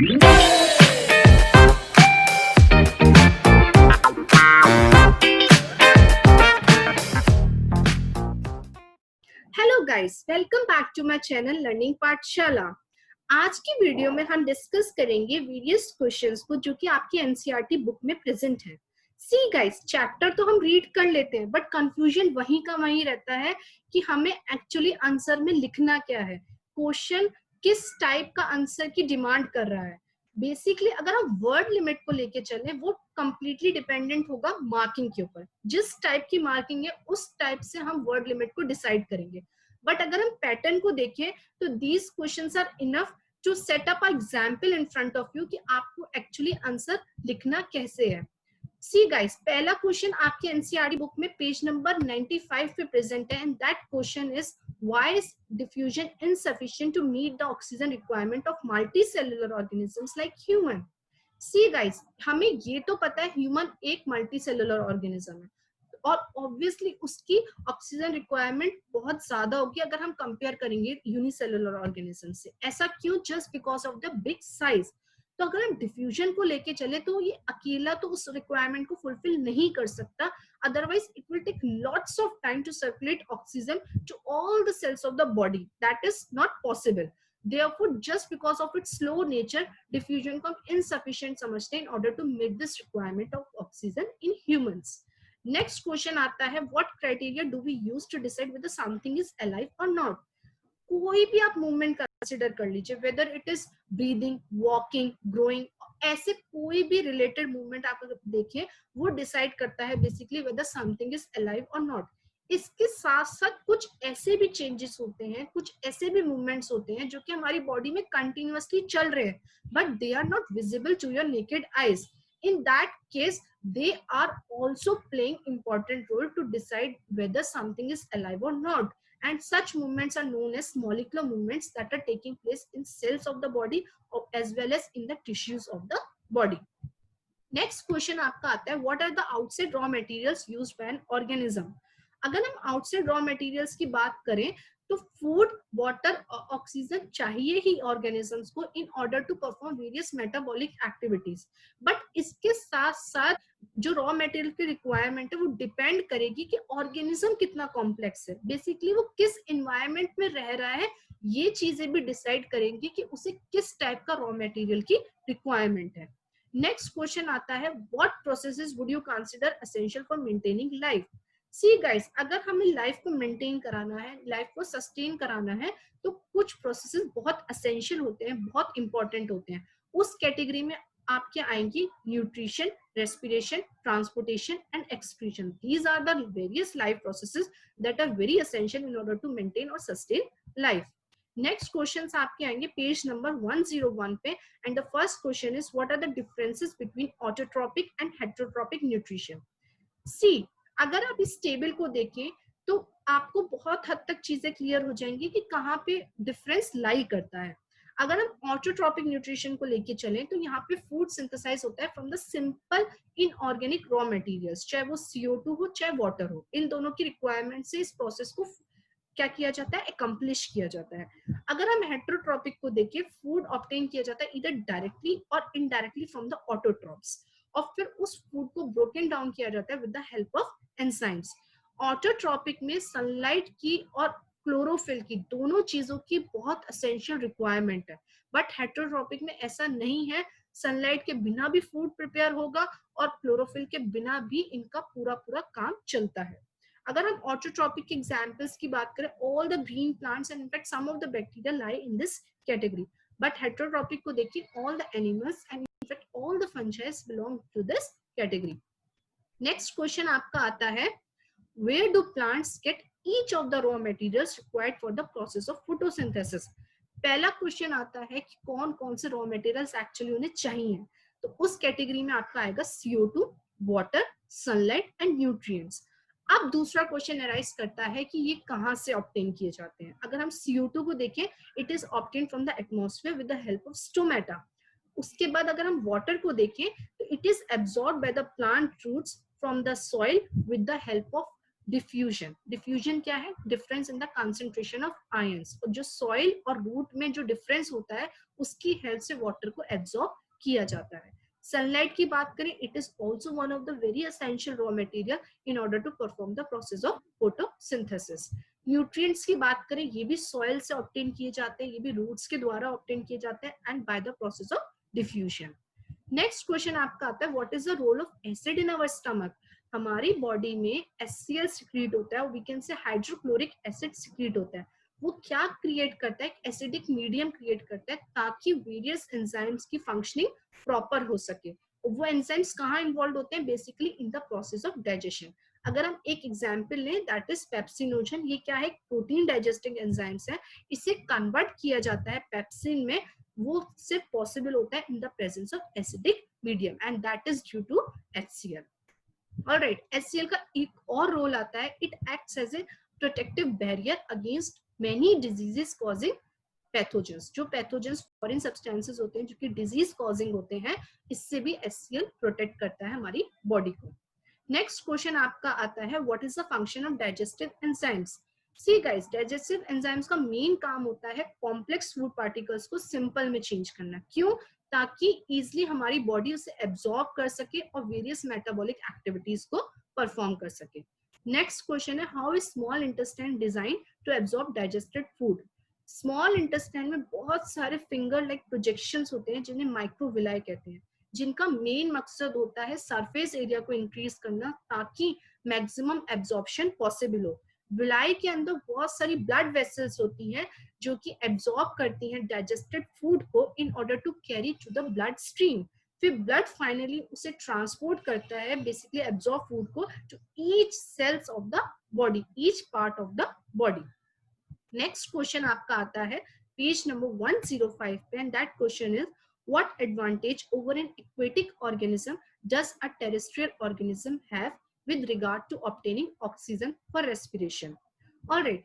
Hello guys, welcome back to my channel learning Pathshala. आज की video में हम डिस्कस करेंगे वेरियस क्वेश्चंस को जो कि आपकी एनसीईआरटी बुक में प्रेजेंट है। सी गाइस, चैप्टर तो हम रीड कर लेते हैं बट कंफ्यूजन वहीं का वहीं रहता है कि हमें एक्चुअली आंसर में लिखना क्या है, क्वेश्चन किस टाइप का आंसर की डिमांड कर रहा है। बेसिकली अगर हम वर्ड लिमिट को लेके चले वो कंप्लीटली डिपेंडेंट होगा मार्किंग के ऊपर। जिस टाइप की मार्किंग है उस टाइप से हम वर्ड लिमिट को डिसाइड करेंगे। बट अगर हम पैटर्न को देखें तो these questions are enough to set up a example in front of you कि आपको एक्चुअली आंसर लिखना कैसे है। सी गाइस, पहला क्वेश्चन आपके एनसीईआरटी बुक में पेज नंबर 95 पे प्रेजेंट है and that question is why is diffusion insufficient to meet the oxygen requirement of multicellular organisms like human. See guys, हमें ये तो पता है ह्यूमन एक मल्टीसेलुलर ऑर्गेनिज्म है और ऑब्वियसली उसकी ऑक्सीजन रिक्वायरमेंट बहुत ज्यादा होगी अगर हम कंपेयर करेंगे यूनिसेलुलर ऑर्गेनिज्म से। ऐसा क्यों? Just because of the big size. तो अगर हम डिफ्यूजन को लेके चले तो ये अकेला तो उस रिक्वायरमेंट को फुलफिल नहीं कर सकता, otherwise it will take lots of time to circulate oxygen to all the cells of the body. That is not possible. Therefore, just because of its slow nature, diffusion को हम insufficient समझते हैं in order to meet this requirement of oxygen in humans. Next question आता है, what criteria do we use to decide whether something is alive or not? कोई भी आप movement consider कर लीजिए, whether it is breathing, walking, growing, ऐसे कोई भी रिलेटेड मूवमेंट आप देखिए वो डिसाइड करता है basically whether something is alive और नॉट। इसके साथ साथ कुछ ऐसे भी चेंजेस होते हैं, कुछ ऐसे भी मूवमेंट्स होते हैं जो कि हमारी बॉडी में कंटिन्यूअसली चल रहे हैं but they are not visible to your naked eyes. In that case, they are also playing important role to decide whether something is alive or not. And such movements are known as molecular movements that are taking place in cells of the body as well as in the tissues of the body. Next question आपका आता है, what are the outside raw materials used by an organism? अगर हम outside raw materials की बात करें तो food, water और ऑक्सीजन चाहिए ही ऑर्गेनिजम्स को in order to perform various metabolic activities. But इसके साथ साथ जो रॉ मटेरियल की रिक्वायरमेंट है वो डिपेंड करेगी कि ऑर्गेनिज्म कितना कॉम्प्लेक्स है, बेसिकली वो किस एनवायरमेंट में रह रहा है। ये चीजें भी डिसाइड करेंगी कि उसे किस टाइप का रॉ मटेरियल की रिक्वायरमेंट है। नेक्स्ट क्वेश्चन आता है, what processes would you consider essential for maintaining life? See guys, अगर हमें लाइफ को मेंटेन कराना है, लाइफ को सस्टेन कराना है तो कुछ प्रोसेसेस बहुत एसेंशियल होते हैं, बहुत इंपॉर्टेंट होते हैं। उस कैटेगरी में आपके आएंगी nutrition, respiration, transportation and excretion. These are the various life processes that are very essential in order to maintain और सस्टेन लाइफ। नेक्स्ट क्वेश्चन आपके आएंगे पेज नंबर 101 पे and the first question is, what are the differences between autotrophic and heterotrophic nutrition? See, अगर आप इस table को देखें तो आपको बहुत हद तक चीजें क्लियर हो जाएंगी कि कहाँ पे डिफरेंस लाई करता है। अगर हम ऑटोट्रोपिक न्यूट्रिशन को लेके चलें तो यहाँ पे फूड सिंथेसाइज होता है from the simple inorganic raw materials, चाहे वो CO2 हो चाहे वाटर हो। इन दोनों की रिक्वायरमेंट से इस प्रोसेस को क्या किया जाता है, एकम्प्लिश किया जाता है। अगर हम हेटरोट्रोपिक को देखें, फूड ऑब्टेन किया जाता है इधर डायरेक्टली और इनडायरेक्टली फ्रॉम द ऑटोट्रॉप्स और फिर उस फूड को ब्रोकन डाउन किया जाता है with the help of enzymes. Autotrophic में सनलाइट की और क्लोरोफिल की दोनों चीजों की बहुत एसेंशियल रिक्वायरमेंट है, बट हेटरोट्रोपिक में ऐसा नहीं है। सनलाइट के बिना भी फूड प्रिपेयर होगा और क्लोरोफिल के बिना भी इनका पूरा पूरा काम चलता है। अगर हम ऑटोट्रोपिक के एग्जांपल्स की बात करें, all the green plants and in fact some of the bacteria lie in this category. But heterotrophic को देखिए, all the animals and in fact all the fungi belong to this category. Next question आपका आता है, where do plants get each of the raw materials required for the process of photosynthesis? पहला question आता है कि कौन कौन से रॉ मटेरियल्स एक्चुअली उन्हें चाहिए, तो उस कैटेगरी में आपका आएगा CO2, water, sunlight and nutrients. अब दूसरा क्वेश्चन अराइज करता है कि ये कहाँ से ऑब्टेन किए जाते हैं। अगर हम CO2 को देखें, it is obtain from the atmosphere with the help of stomata. उसके बाद अगर हम वाटर को देखें तो it is absorb by the plant roots from the soil with the help of diffusion. Diffusion क्या है? Difference in the concentration of ions. और जो सॉइल और रूट में जो डिफरेंस होता है उसकी हेल्प से वाटर को एब्जॉर्ब किया जाता है। सनलाइट की बात करें, it is also one of the very essential raw material in order to perform the process of photosynthesis. Nutrients की बात करें, ये भी सॉइल से ऑब्टेन किए जाते हैं, ये भी रूट्स के द्वारा ऑब्टेन किए जाते हैं and by the process of diffusion. Next question आपका आता है, what is the role of acid in our stomach? हमारी बॉडी में HCl सिक्रीट होता है, we can say hydrochloric acid secrete होता है। वो क्या क्रिएट करता है? एसिडिक मीडियम क्रिएट करता है ताकि वेरियस एंजाइम्स की फंक्शनिंग प्रॉपर हो सके। वो एंजाइम्स कहाँ इन्वॉल्व होते हैं? Basically in the process of digestion. अगर हम एक एग्जांपल लें, दैट इज पेप्सिनोजन। ये क्या है? प्रोटीन डाइजेस्टिंग एंजाइम्स है। इसे कन्वर्ट किया जाता है पेप्सिन में। वो सिर्फ पॉसिबल होता है in the presence of acidic medium and that is due to HCl। Alright, HCl का एक और रोल आता है, it acts as a protective barrier against many diseases causing pathogens. जो पैथोजेंस फॉरेन सब्सटेंसेस होते हैं जो कि डिजीज कॉजिंग होते हैं, इससे भी HCl प्रोटेक्ट करता है हमारी बॉडी को। नेक्स्ट क्वेश्चन आपका आता है, what is the function of digestive enzymes? See guys, digestive enzymes का मेन काम होता है कॉम्प्लेक्स फूड पार्टिकल्स को सिंपल में चेंज करना। क्यों? ताकि इजिली हमारी बॉडी उसे एब्जॉर्ब कर सके और वेरियस मेटाबॉलिक एक्टिविटीज को परफॉर्म कर सके। नेक्स्ट क्वेश्चन है, how is small intestine design to absorb digested food? Small intestine में बहुत सारे फिंगर लाइक प्रोजेक्शंस होते हैं जिन्हें माइक्रोविलाई कहते हैं, जिनका मेन मकसद होता है सरफेस एरिया को इंक्रीज करना ताकि मैक्सिमम एब्जॉर्प्शन पॉसिबल हो। विलाई के अंदर बहुत सारी ब्लड वेसल्स होती हैं जो कि एब्जॉर्ब करती हैं डाइजेस्टेड फूड को in order to carry to the blood stream. फिर ब्लड फाइनली उसे ट्रांसपोर्ट करता है बेसिकली एब्जॉर्ब फूड को to each cells of the body, each part of the body. Next question आपका आता है पेज नंबर 105 पे and that question is, what advantage over an aquatic organism does a terrestrial organism have with regard to obtaining oxygen for respiration? Alright,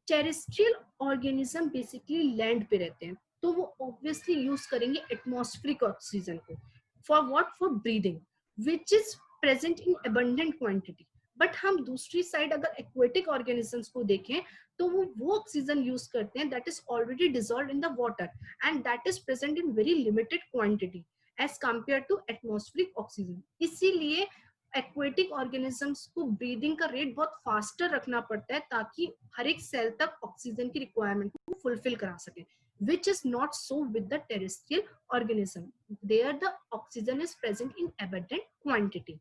terrestrial organism basically land पे रहते हैं, तो वो obviously use करेंगे atmospheric oxygen को for what? For breathing, which is present in abundant quantity. But हम दूसरी side अगर एक्वेटिक ऑर्गेनिजम्स को देखें तो वो ऑक्सीजन यूज करते हैं that is already dissolved in the water and that is present in very limited quantity as compare to atmospheric oxygen. इसीलिए एक्वेटिक ऑर्गेनिजम्स को ब्रीदिंग का रेट बहुत फास्टर रखना पड़ता है ताकि हर एक सेल तक ऑक्सीजन की रिक्वायरमेंट को फुलफिल करा सके, which is not so with the terrestrial organism. There the oxygen is present in abundant quantity.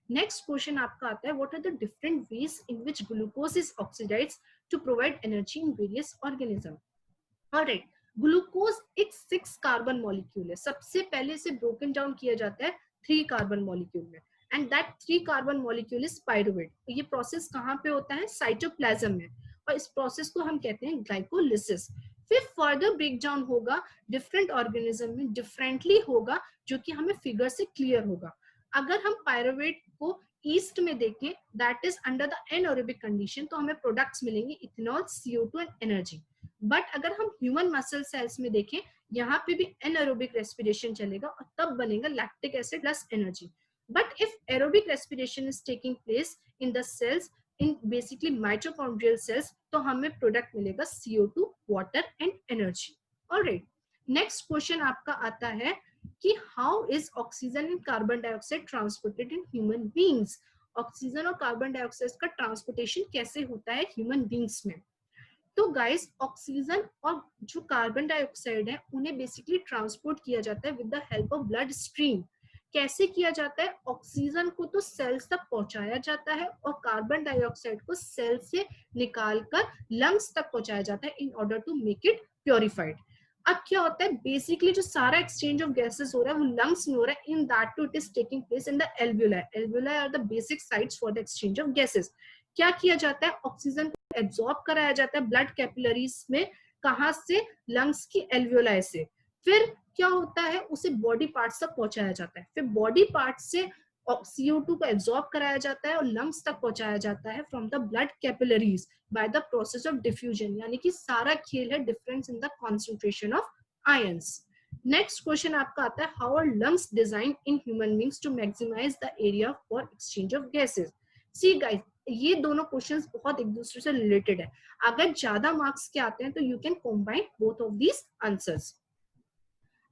Next question आपका आता है, what are the different ways in which glucose is oxidized to provide energy in various organisms? Alright, glucose एक 6 carbon molecule है। सबसे पहले इसे broken down किया जाता है 3 कार्बन मॉलिक्यूल में and that 3 carbon molecule is pyruvate. ये प्रोसेस कहाँ पे होता है? साइटोप्लाज्म में, और इस प्रोसेस को हम कहते हैं ग्लाइकोलिसिस। फिर फर्दर ब्रेक डाउन होगा डिफरेंट ऑर्गेनिज्म में, डिफरेंटली होगा जो कि हमें फिगर से क्लियर होगा। अगर हम पायरुवेट को ईस्ट में देखें that is under the anaerobic condition, तो हमें प्रोडक्ट्स मिलेंगे ethanol, CO2 and energy. But अगर हम ह्यूमन मसल सेल्स में देखें, यहाँ पे भी एनारोबिक रेस्पिरेशन चलेगा और तब बनेगा lactic acid plus energy. But if aerobic respiration is taking place in the cells, in basically mitochondrial cells, तो हमें प्रोडक्ट मिलेगा CO2, water and energy. Alright, next question आपका आता है कि how is oxygen and carbon dioxide transported in human beings? Oxygen और carbon dioxide का ट्रांसपोर्टेशन कैसे होता है ह्यूमन बींग्स में? तो गाइस, ऑक्सीजन और जो कार्बन डाइऑक्साइड है उन्हें बेसिकली ट्रांसपोर्ट किया जाता है with the help of blood stream. कैसे किया जाता है? ऑक्सीजन को तो सेल्स तक पहुंचाया जाता है और कार्बन डाइऑक्साइड को सेल से निकालकर लंग्स तक पहुंचाया जाता है in order to make it purified. अब क्या होता है? बेसिकली जो सारा एक्सचेंज ऑफ गैसेस हो रहा है वो लंग्स में हो रहा है, in that to it is taking place in the alveoli. Alveoli are the basic sites for the exchange of gases. क्या किया जाता है? ऑक्सीजन को एब्जॉर्ब कराया जाता है ब्लड कैपिलरीज में, कहां से? लंग्स की एल्वियोलाई से। फिर क्या होता है? उसे बॉडी पार्ट्स तक पहुंचाया जाता है। फिर बॉडी पार्ट्स से CO2 को एब्जॉर्ब कराया जाता है और लंग्स तक पहुंचाया जाता है from the blood capillaries by the process of diffusion. यानी कि सारा खेल है difference in the concentration of ions. Next question आपका आता है, how are lungs design in human beings to maximize the area for exchange of gases? See guys, ये दोनों क्वेश्चंस बहुत एक दूसरे से रिलेटेड है. अगर ज्यादा मार्क्स के आते हैं तो you can combine both of these answers.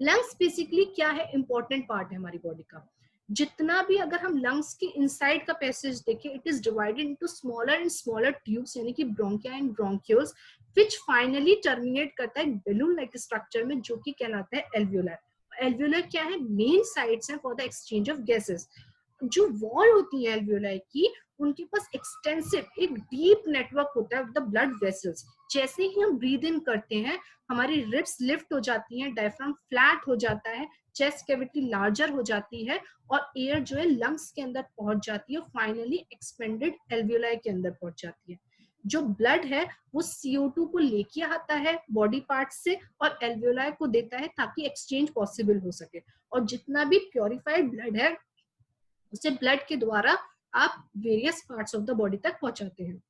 Lungs basically क्या है, इंपॉर्टेंट पार्ट है हमारी बॉडी का. जितना भी अगर हम लंग्स के इनसाइड का पैसेज देखें, it is divided into smaller and smaller tubes, यानी कि bronchia and bronchioles, which finally terminate करता है बैलून लाइक स्ट्रक्चर में, जो कि कहलाता है एल्वियोलर. एल्वियोलर क्या है, मेन साइट्स हैं for the exchange of gases. जो वॉल होती है एल्वियोलाई की, उनके पास एक्सटेंसिव एक डीप नेटवर्क होता है द ब्लड वेसल्स. जैसे ही हम ब्रीद इन करते हैं, हमारी रिब्स लिफ्ट हो जाती हैं, डायफ्राम फ्लैट हो जाता है, चेस्ट कैविटी लार्जर हो जाती है, और एयर जो है लंग्स के अंदर पहुंच जाती है, फाइनली एक्सपेंडेड एल्वियोलाई के अंदर पहुंच जाती है. जो ब्लड है वो CO2 को लेके आता है बॉडी पार्ट से और एल्वियोलाई को देता है ताकि एक्सचेंज पॉसिबल हो सके. और जितना भी प्योरिफाइड ब्लड है उसे ब्लड के द्वारा आप various parts of the body तक पहुंचाते हैं.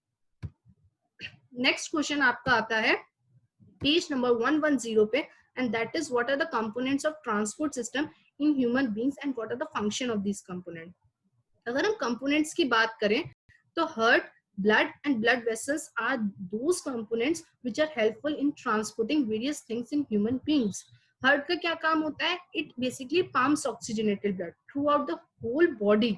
नेक्स्ट क्वेश्चन आपका आता है पेज नंबर 110 पे, and that is what are the components of transport system in human beings and what are the function of these components. अगर हम components की बात करें तो heart, blood and blood vessels are those components which are helpful in transporting various things in human beings. heart का क्या काम होता है, it basically pumps oxygenated blood throughout the whole body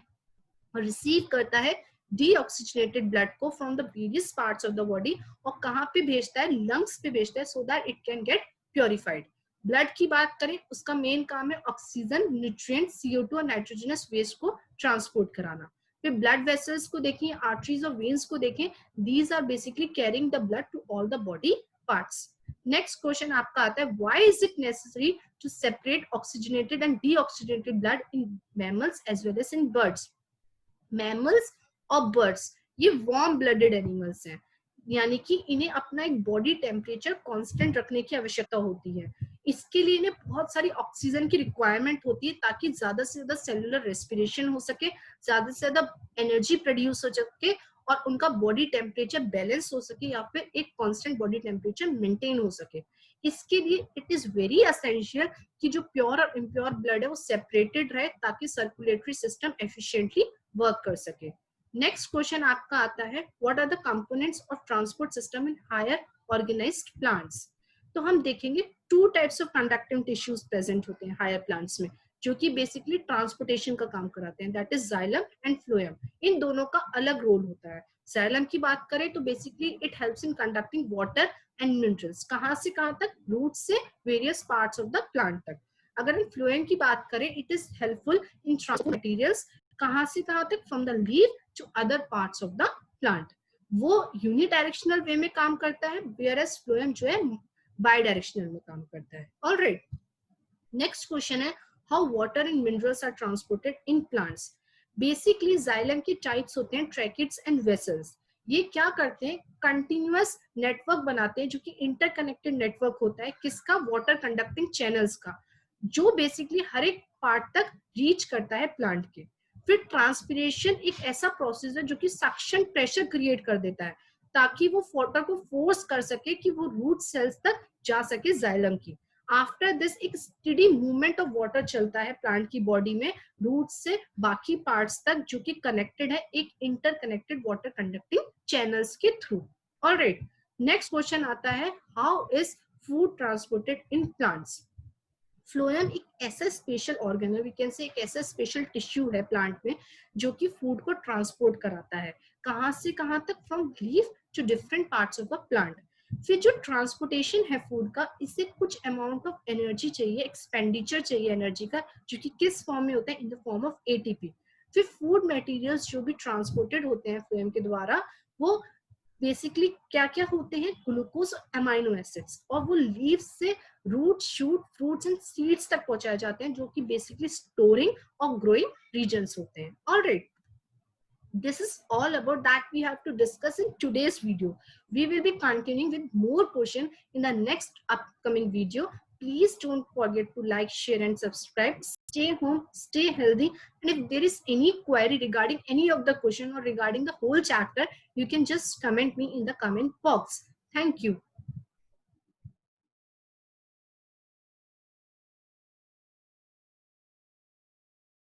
और रिसीव करता है डीऑक्सीजनेटेड ब्लड को from the various parts of the body, और कहाँ पे भेजता है, लंग्स पे भेजता है, so that it can get purified. Blood की बात करें, उसका मेन काम है ऑक्सीजन, न्यूट्रिएंट, CO2 और नाइट्रोजनस वेस्ट को ट्रांसपोर्ट कराना. फिर ब्लड वेसल्स को देखें, आर्टरीज और वेन्स को देखें, these are basically carrying the blood to all the body parts. Next question आपका आता है, why is it necessary to separate oxygenated and deoxygenated blood in mammals as well as in birds. Mammals और birds ये warm blooded animals हैं, यानी कि इन्हें अपना एक बॉडी टेम्परेचर कांस्टेंट रखने की आवश्यकता होती है. इसके लिए इन्हें बहुत सारी ऑक्सीजन की रिक्वायरमेंट होती है ताकि ज्यादा से ज्यादा सेलुलर रेस्पिरेशन हो सके, ज्यादा से ज्यादा एनर्जी प्रोड्यूस हो सके और उनका बॉडी टेम्परेचर बैलेंस हो सके या फिर एक कांस्टेंट बॉडी टेम्परेचर मेंटेन हो सके. इसके लिए इट इज वेरी एसेंशियल कि जो प्योर और इम्प्योर ब्लड है वो सेपरेटेड रहे ताकि सर्कुलेटरी सिस्टम एफिशिएंटली वर्क कर सके. नेक्स्ट क्वेश्चन आपका आता है, what are the components of transport system in higher organised plants. तो हम देखेंगे two types of conducting tissues present होते हैं हायर प्लांट्स में, जो कि बेसिकली ट्रांसपोर्टेशन का काम कराते हैं, that is xylem and phloem. इन दोनों का अलग रोल होता है. जाइलम की बात करें तो basically it helps in conducting water and minerals, कहाँ से कहाँ तक, रूट से various parts of the plant तक. अगर हम फ्लोएम की बात करें, it is helpful in transport materials, कहाँ से कहाँ तक, from the leaf to other parts of the plant. वो यूनिडायरेक्शनल वे में काम करता है, वेयरएज फ्लोएम जो है बाई डायरेक्शनल में काम करता है. ऑलराइट, नेक्स्ट क्वेश्चन है, how water and minerals are transported in plants. Basically xylem के टाइप्स होते हैं ट्रैकिड्स एंड वेसल्स. ये क्या करते हैं, कंटिन्यूअस नेटवर्क बनाते हैं, जो कि इंटरकनेक्टेड नेटवर्क होता है किसका, वाटर कंडक्टिंग चैनल्स का, जो बेसिकली हर एक पार्ट तक रीच करता है प्लांट के. फिर ट्रांसपिरेशन एक ऐसा प्रोसेस है जो कि सक्शन प्रेशर क्रिएट कर देता है ताकि वो वाटर को फोर्स कर सके कि वो रूट सेल्स तक जा सके जाइलम की. आफ्टर दिस एक स्टेडी मूवमेंट ऑफ वाटर चलता है प्लांट की बॉडी में रूट से बाकी पार्ट्स तक, जो कि कनेक्टेड है एक इंटरकनेक्टेड वाटर कंडक्टिंग चैनल्स के थ्रू. ऑलराइट, नेक्स्ट क्वेश्चन आता है, how is food transported in plants. Phloem एक ऐसा स्पेशल ऑर्गन है, वी कैन से एक ऐसा स्पेशल टिश्यू है प्लांट में जो कि फूड को ट्रांसपोर्ट कराता है, कहाँ से कहाँ तक, from leaf to different parts of the plant. फिर जो ट्रांसपोर्टेशन है फूड का, इससे कुछ अमाउंट ऑफ एनर्जी चाहिए, एक्सपेंडिचर चाहिए एनर्जी का, जो कि किस फॉर्म में होता है, in the form of ATP. फिर फूड मटेरियल्स जो भी ट्रांसपोर्टेड होते हैं फ्लोएम के द्वारा, वो बेसिकली क्या क्या होते हैं, ग्लूकोज, अमाइनो एसिड्स, और वो लीव्स से root, shoot, fruits and seeds तक पहुंचाए जाते हैं, जो कि बेसिकली स्टोरिंग और ग्रोइंग रीजन्स होते हैं. Alright, this is all about that we have to discuss in today's video. We will be continuing with more question in the next upcoming video. Please don't forget to like, share and subscribe. Stay home, stay healthy, and if there is any query regarding any of the question or regarding the whole chapter, you can just comment me in the comment box. Thank you.